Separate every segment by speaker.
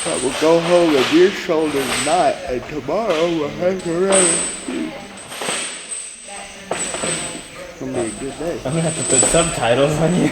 Speaker 1: I will go home and your shoulder's not, and tomorrow we'll have to run. It's gonna be a good day.
Speaker 2: I'm gonna have to put subtitles on you.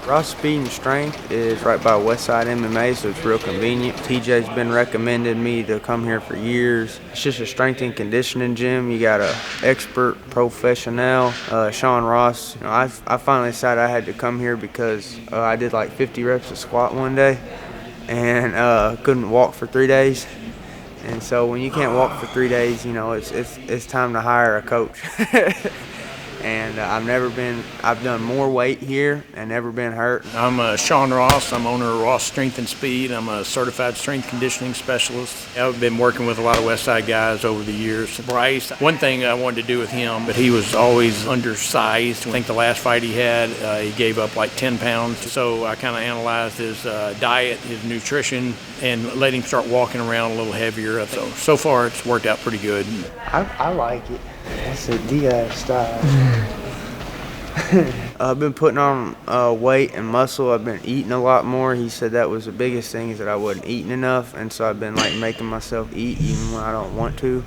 Speaker 1: Raw Speed and Strength is right by Westside MMA, so it's real convenient. TJ's been recommending me to come here for years. It's just a strength and conditioning gym. You got an expert professional, Sean Ross. You know, I finally decided I had to come here because I did like 50 reps of squat one day and couldn't walk for 3 days. And so when you can't walk for 3 days, you know, it's time to hire a coach. And I've done more weight here and never been hurt.
Speaker 3: I'm Sean Ross. I'm owner of Ross Strength and Speed. I'm a certified strength conditioning specialist. I've been working with a lot of Westside guys over the years. Bryce, one thing I wanted to do with him, but he was always undersized. I think the last fight he had, he gave up like 10 pounds. So I kind of analyzed his diet, his nutrition, and let him start walking around a little heavier. So far it's worked out pretty good.
Speaker 1: I like it. That's a Diaz style. I've been putting on weight and muscle. I've been eating a lot more. He said that was the biggest thing, is that I wasn't eating enough, and so I've been like making myself eat even when I don't want to.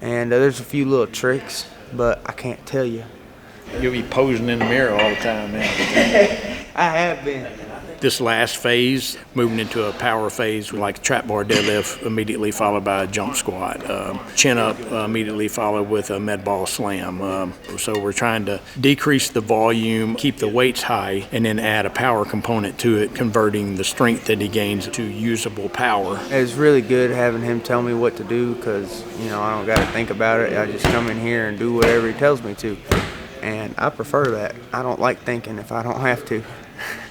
Speaker 1: And there's a few little tricks, but I can't tell you.
Speaker 3: You'll be posing in the mirror all the time, man.
Speaker 1: I have been.
Speaker 3: This last phase, moving into a power phase, like trap bar deadlift, immediately followed by a jump squat. Chin up, immediately followed with a med ball slam. So we're trying to decrease the volume, keep the weights high, and then add a power component to it, converting the strength that he gains to usable power.
Speaker 1: It's really good having him tell me what to do, because, you know, I don't got to think about it. I just come in here and do whatever he tells me to. And I prefer that. I don't like thinking if I don't have to.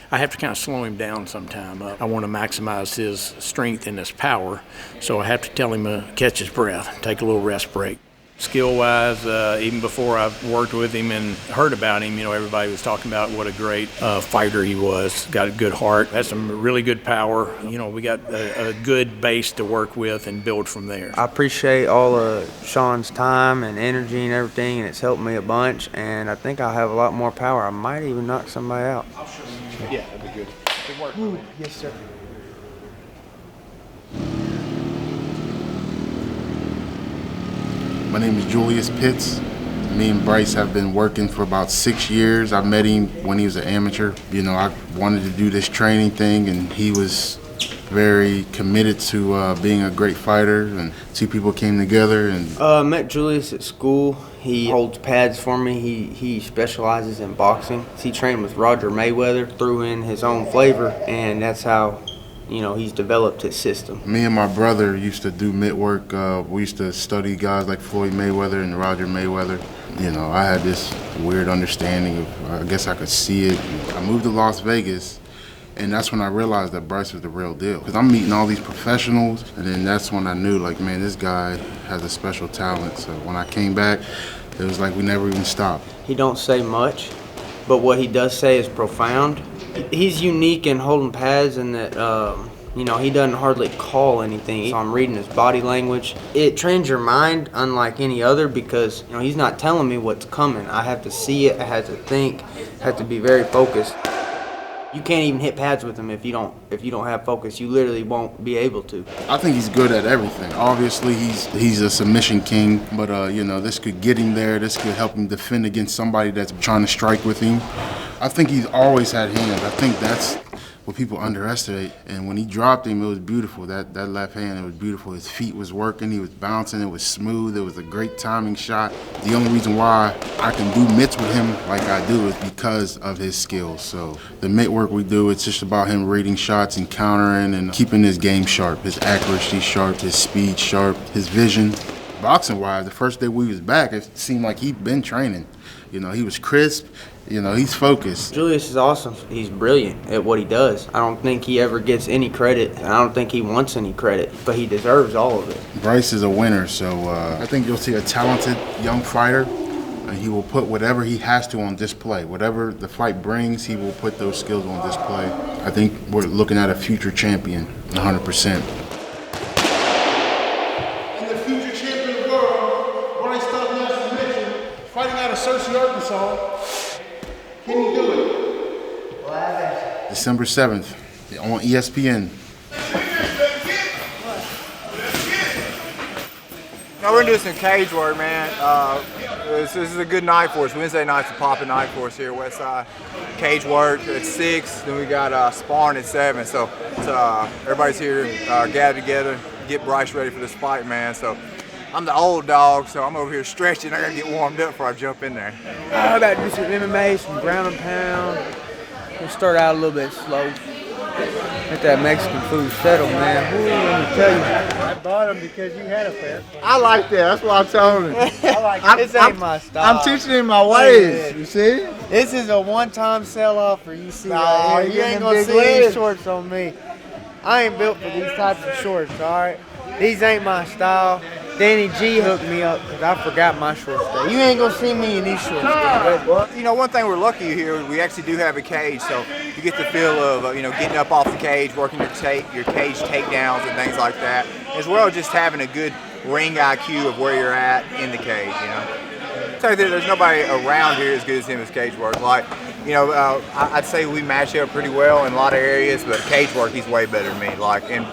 Speaker 3: I have to kind of slow him down sometime. I want to maximize his strength and his power, so I have to tell him to catch his breath, take a little rest break. Skill-wise, even before I've worked with him and heard about him, you know, everybody was talking about what a great fighter he was. Got a good heart, has some really good power. You know, we got a good base to work with and build from there.
Speaker 1: I appreciate all of Sean's time and energy and everything, and it's helped me a bunch, and I think I'll have a lot more power. I might even knock somebody out.
Speaker 3: Yeah, that'd be good. Good work.
Speaker 1: Ooh, yes, sir.
Speaker 4: My name is Julius Pitts. Me and Bryce have been working for about 6 years. I met him when he was an amateur. You know, I wanted to do this training thing, and he was very committed to being a great fighter, and two people came together. And
Speaker 1: I met Julius at school. He holds pads for me. He specializes in boxing. He trained with Roger Mayweather, threw in his own flavor, and that's how, you know, he's developed his system.
Speaker 4: Me and my brother used to do mitt work. We used to study guys like Floyd Mayweather and Roger Mayweather. You know, I had this weird understanding of, I guess I could see it. I moved to Las Vegas, and that's when I realized that Bryce was the real deal. Because I'm meeting all these professionals, and then that's when I knew, like, man, this guy has a special talent. So when I came back, it was like we never even stopped.
Speaker 1: He don't say much, but what he does say is profound. He's unique in holding pads in that, you know, he doesn't hardly call anything. So I'm reading his body language. It trains your mind unlike any other, because, you know, he's not telling me what's coming. I have to see it, I have to think, I have to be very focused. You can't even hit pads with him if you don't have focus. You literally won't be able to.
Speaker 4: I think he's good at everything. Obviously, he's a submission king, but you know, this could get him there. This could help him defend against somebody that's trying to strike with him. I think he's always had hands. I think that's what people underestimate. And when he dropped him, it was beautiful. That left hand, it was beautiful. His feet was working. He was bouncing. It was smooth. It was a great timing shot. The only reason why I can do mitts with him like I do is because of his skills. So the mitt work we do, it's just about him reading shots and countering and keeping his game sharp, his accuracy sharp, his speed sharp, his vision. Boxing-wise, the first day we was back, it seemed like he'd been training. You know, he was crisp. You know, he's focused.
Speaker 1: Julius is awesome. He's brilliant at what he does. I don't think he ever gets any credit, and I don't think he wants any credit, but he deserves all of it.
Speaker 4: Bryce is a winner, so I think you'll see a talented young fighter, and he will put whatever he has to on display. Whatever the fight brings, he will put those skills on display. I think we're looking at a future champion, 100%. University of Arkansas. Can you do it? December 7th on ESPN.
Speaker 5: Now we're gonna do some cage work, man. This is a good night for us. Wednesday night's a popping night for us here at Westside. Cage work at 6, then we got sparring at 7. So everybody's here gathered together, get Bryce ready for this fight, man. So I'm the old dog, so I'm over here stretching. I gotta get warmed up before I jump in there.
Speaker 1: I got to do some MMA, some ground and pound. We'll start out a little bit slow. Let that Mexican food settle, man. Ooh, let me tell you.
Speaker 2: I bought them because you had a pair.
Speaker 5: I like that. That's what I'm telling him.
Speaker 2: I like this ain't my style.
Speaker 5: I'm teaching him my ways. You see?
Speaker 2: This is a one-time sell-off for you see
Speaker 5: Nah,
Speaker 2: right here. You
Speaker 5: you're
Speaker 2: ain't
Speaker 5: getting
Speaker 2: gonna
Speaker 5: big
Speaker 2: see
Speaker 5: legs.
Speaker 2: these shorts on me. I ain't built for these types of shorts, all right? These ain't my style. Danny G hooked me up because I forgot my shorts today. You ain't gonna see me in these shorts today.
Speaker 5: Well, you know, one thing we're lucky here, we actually do have a cage, so you get the feel of, you know, getting up off the cage, working your cage takedowns and things like that, as well as just having a good ring IQ of where you're at in the cage, you know. So there's nobody around here as good as him as cage work. Like, you know, I'd say we match up pretty well in a lot of areas, but cage work, he's way better than me, like, and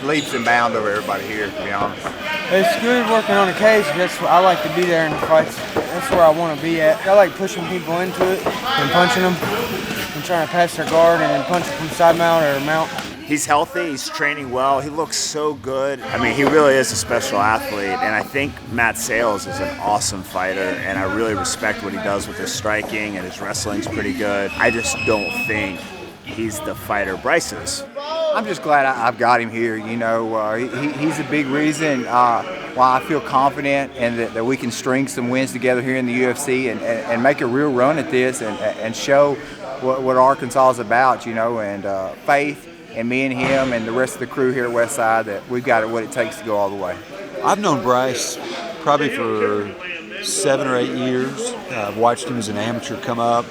Speaker 5: leaps and bounds over everybody here, to be honest.
Speaker 1: It's good working on the cage. That's what I like to be there in the fights. That's where I want to be at. I like pushing people into it and punching them and trying to pass their guard and then punch them from side mount or mount.
Speaker 6: He's healthy, he's training well, he looks so good. I mean, he really is a special athlete, and I think Matt Sales is an awesome fighter, and I really respect what he does with his striking, and his wrestling's pretty good. I just don't think he's the fighter Bryce is.
Speaker 5: I'm just glad I've got him here. You know, he's a big reason why I feel confident and that we can string some wins together here in the UFC and make a real run at this and show what Arkansas is about, you know, and Faith and me and him and the rest of the crew here at Westside that we've got what it takes to go all the way.
Speaker 7: I've known Bryce probably for 7 or 8 years. I've watched him as an amateur come up.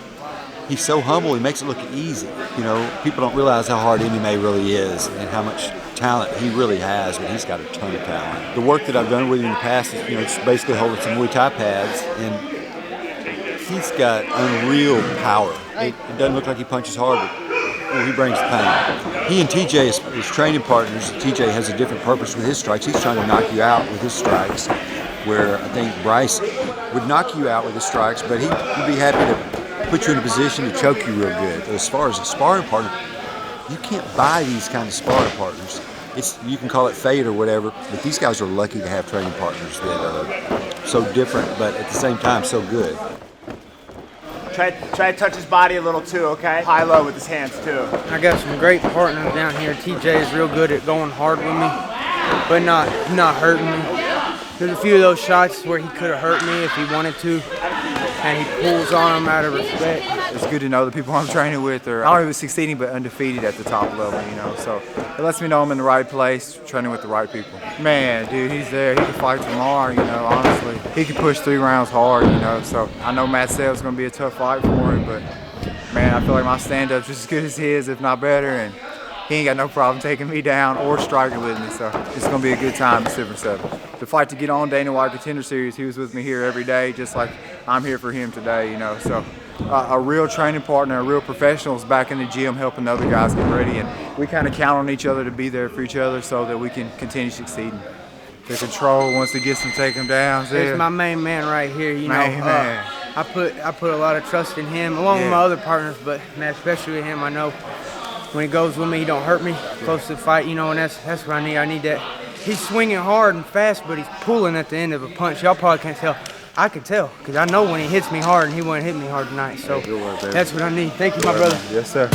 Speaker 7: He's so humble, he makes it look easy. You know, people don't realize how hard MMA really is and how much talent he really has, but he's got a ton of talent. The work that I've done with him in the past is, you know, it's basically holding some Muay Thai pads, and he's got unreal power. It doesn't look like he punches hard, but he brings the pain. He and TJ is training partners. TJ has a different purpose with his strikes. He's trying to knock you out with his strikes, where I think Bryce would knock you out with his strikes, but he'd be happy to put you in a position to choke you real good. As far as a sparring partner, you can't buy these kind of sparring partners. You can call it fate or whatever, but these guys are lucky to have training partners that are so different, but at the same time so good.
Speaker 6: Try to touch his body a little too, okay? High-low with his hands too.
Speaker 1: I got some great partners down here. TJ is real good at going hard with me, but not hurting me. There's a few of those shots where he could have hurt me if he wanted to, and he pulls on them out of respect.
Speaker 5: It's good to know the people I'm training with are not only succeeding but undefeated at the top level, you know. So it lets me know I'm in the right place, training with the right people. Man, dude, he's there. He can fight tomorrow, you know, honestly. He can push 3 rounds hard, you know. So I know Matt Sales is going to be a tough fight for him, but, man, I feel like my stand-up's just as good as his, if not better, and he ain't got no problem taking me down or striking with me, so it's going to be a good time December 7th. The fight to get on Dana White Contender Series, he was with me here every day, just like I'm here for him today, you know. So a real training partner, a real professional is back in the gym helping the other guys get ready, and we kind of count on each other to be there for each other so that we can continue succeeding. The control, once he gets him, take him down.
Speaker 1: He's my main man right here, you know.
Speaker 5: Man.
Speaker 1: I put a lot of trust in him, along with my other partners, but man, especially with him, I know when he goes with me, he don't hurt me close to the fight, you know, and that's what I need. I need that. He's swinging hard and fast, but he's pulling at the end of a punch. Y'all probably can't tell. I can tell, because I know when he hits me hard, and he wouldn't hit me hard tonight. So that's what I need. Thank you, my brother.
Speaker 5: Yes, sir.